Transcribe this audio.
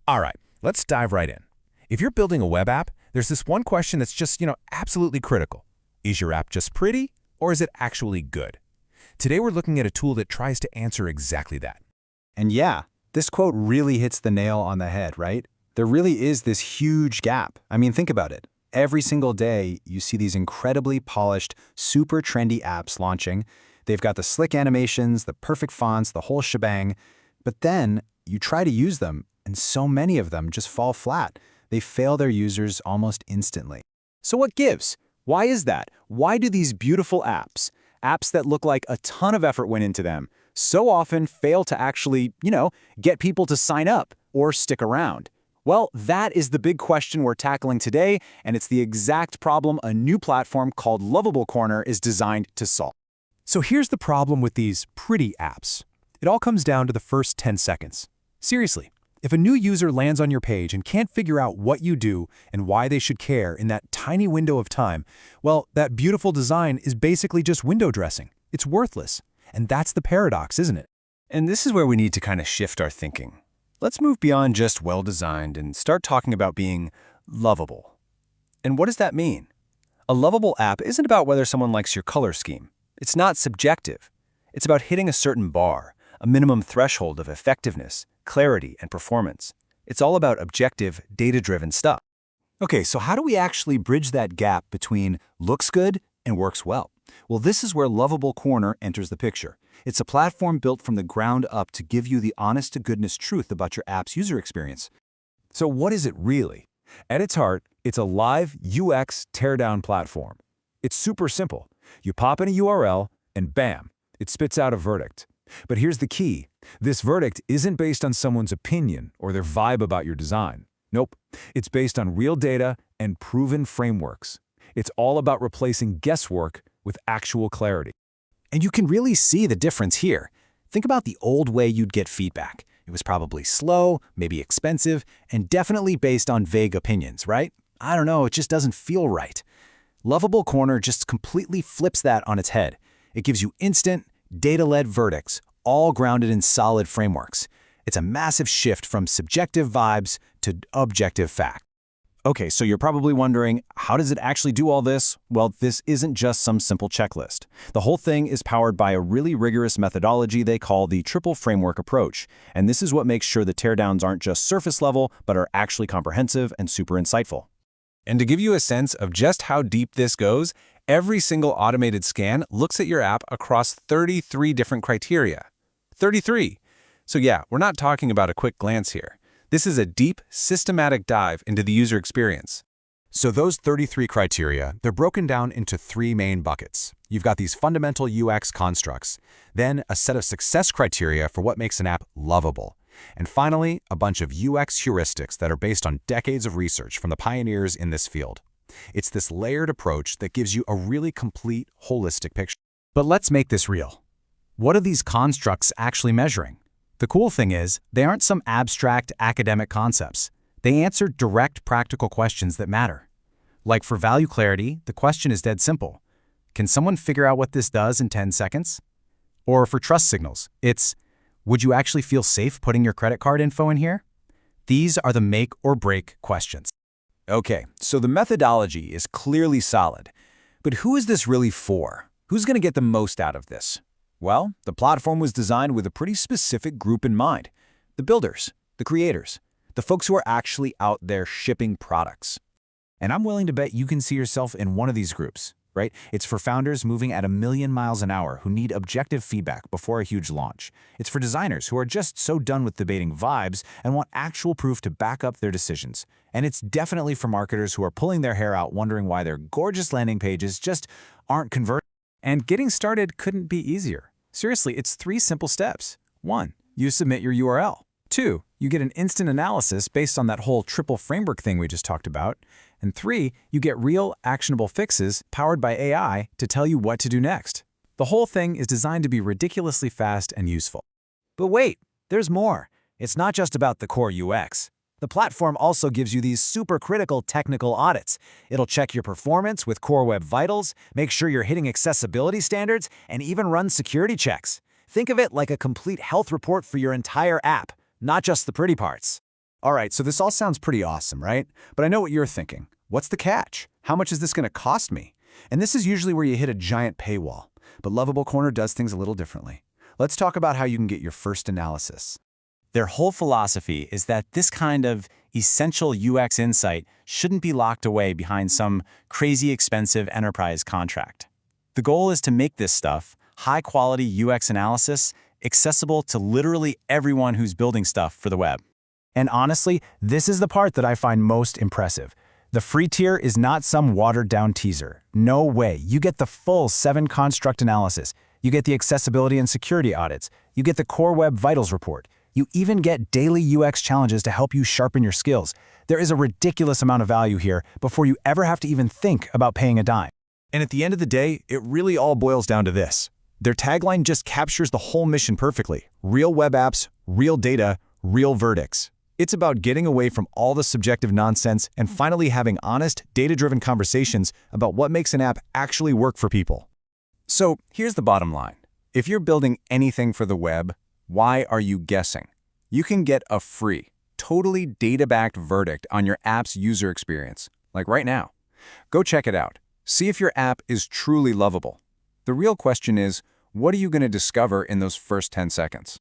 All right, let's dive right in. If you're building a web app, there's this one question that's just, absolutely critical. Is your app just pretty, or is it actually good? Today we're looking at a tool that tries to answer exactly that. And yeah, this quote really hits the nail on the head, right? There really is this huge gap. I mean, think about it. Every single day, you see these incredibly polished, super trendy apps launching. They've got the slick animations, the perfect fonts, the whole shebang. But then you try to use them, and so many of them just fall flat. They fail their users almost instantly. So what gives? Why is that? Why do these beautiful apps that look like a ton of effort went into them, so often fail to actually, get people to sign up or stick around? Well, that is the big question we're tackling today, and it's the exact problem a new platform called Lovable Corner is designed to solve. So here's the problem with these pretty apps. It all comes down to the first 10 seconds. Seriously, if a new user lands on your page and can't figure out what you do and why they should care in that tiny window of time, well, that beautiful design is basically just window dressing. It's worthless. And that's the paradox, isn't it? And this is where we need to kind of shift our thinking. Let's move beyond just well-designed and start talking about being lovable. And what does that mean? A lovable app isn't about whether someone likes your color scheme. It's not subjective. It's about hitting a certain bar, a minimum threshold of effectiveness, clarity, and performance. It's all about objective, data-driven stuff. Okay, so how do we actually bridge that gap between looks good and works well? Well, this is where Lovable Corner enters the picture. It's a platform built from the ground up to give you the honest-to-goodness truth about your app's user experience. So what is it really? At its heart, it's a live UX teardown platform. It's super simple. You pop in a URL, and bam, it spits out a verdict. But here's the key. This verdict isn't based on someone's opinion or their vibe about your design. Nope. It's based on real data and proven frameworks. It's all about replacing guesswork with actual clarity. And you can really see the difference here. Think about the old way you'd get feedback. It was probably slow, maybe expensive, and definitely based on vague opinions, right? I don't know, it just doesn't feel right. Lovable Corner just completely flips that on its head. It gives you instant, data-led verdicts, all grounded in solid frameworks. It's a massive shift from subjective vibes to objective fact. Okay, so you're probably wondering, how does it actually do all this? Well, this isn't just some simple checklist. The whole thing is powered by a really rigorous methodology they call the triple framework approach. And this is what makes sure the teardowns aren't just surface level, but are actually comprehensive and super insightful. And to give you a sense of just how deep this goes, every single automated scan looks at your app across 33 different criteria. 33! So yeah, we're not talking about a quick glance here. This is a deep, systematic dive into the user experience. So those 33 criteria, they're broken down into 3 main buckets. You've got these fundamental UX constructs, then a set of success criteria for what makes an app lovable, and finally, a bunch of UX heuristics that are based on decades of research from the pioneers in this field. It's this layered approach that gives you a really complete, holistic picture. But let's make this real. What are these constructs actually measuring? The cool thing is, they aren't some abstract academic concepts. They answer direct practical questions that matter. Like for value clarity, the question is dead simple. Can someone figure out what this does in 10 seconds? Or for trust signals, it's, would you actually feel safe putting your credit card info in here? These are the make or break questions. Okay, so the methodology is clearly solid. But who is this really for? Who's going to get the most out of this? Well, the platform was designed with a pretty specific group in mind. The builders, the creators, the folks who are actually out there shipping products. And I'm willing to bet you can see yourself in one of these groups, right? It's for founders moving at 1,000,000 miles an hour who need objective feedback before a huge launch. It's for designers who are just so done with debating vibes and want actual proof to back up their decisions. And it's definitely for marketers who are pulling their hair out wondering why their gorgeous landing pages just aren't converting. And getting started couldn't be easier. Seriously, it's 3 simple steps. 1, you submit your URL. 2, you get an instant analysis based on that whole triple framework thing we just talked about. And 3, you get real, actionable fixes powered by AI to tell you what to do next. The whole thing is designed to be ridiculously fast and useful. But wait, there's more. It's not just about the core UX. The platform also gives you these super critical technical audits. It'll check your performance with Core Web Vitals, make sure you're hitting accessibility standards, and even run security checks. Think of it like a complete health report for your entire app, not just the pretty parts. All right, so this all sounds pretty awesome, right? But I know what you're thinking. What's the catch? How much is this going to cost me? And this is usually where you hit a giant paywall. But Lovable Corner does things a little differently. Let's talk about how you can get your first analysis. Their whole philosophy is that this kind of essential UX insight shouldn't be locked away behind some crazy expensive enterprise contract. The goal is to make this stuff, high-quality UX analysis, accessible to literally everyone who's building stuff for the web. And honestly, this is the part that I find most impressive. The free tier is not some watered-down teaser. No way. You get the full 7-construct analysis. You get the accessibility and security audits. You get the Core Web Vitals report. You even get daily UX challenges to help you sharpen your skills. There is a ridiculous amount of value here before you ever have to even think about paying a dime. And at the end of the day, it really all boils down to this. Their tagline just captures the whole mission perfectly. Real web apps, real data, real verdicts. It's about getting away from all the subjective nonsense and finally having honest, data-driven conversations about what makes an app actually work for people. So here's the bottom line. If you're building anything for the web, why are you guessing? You can get a free, totally data-backed verdict on your app's user experience, like right now. Go check it out. See if your app is truly lovable. The real question is, what are you going to discover in those first 10 seconds?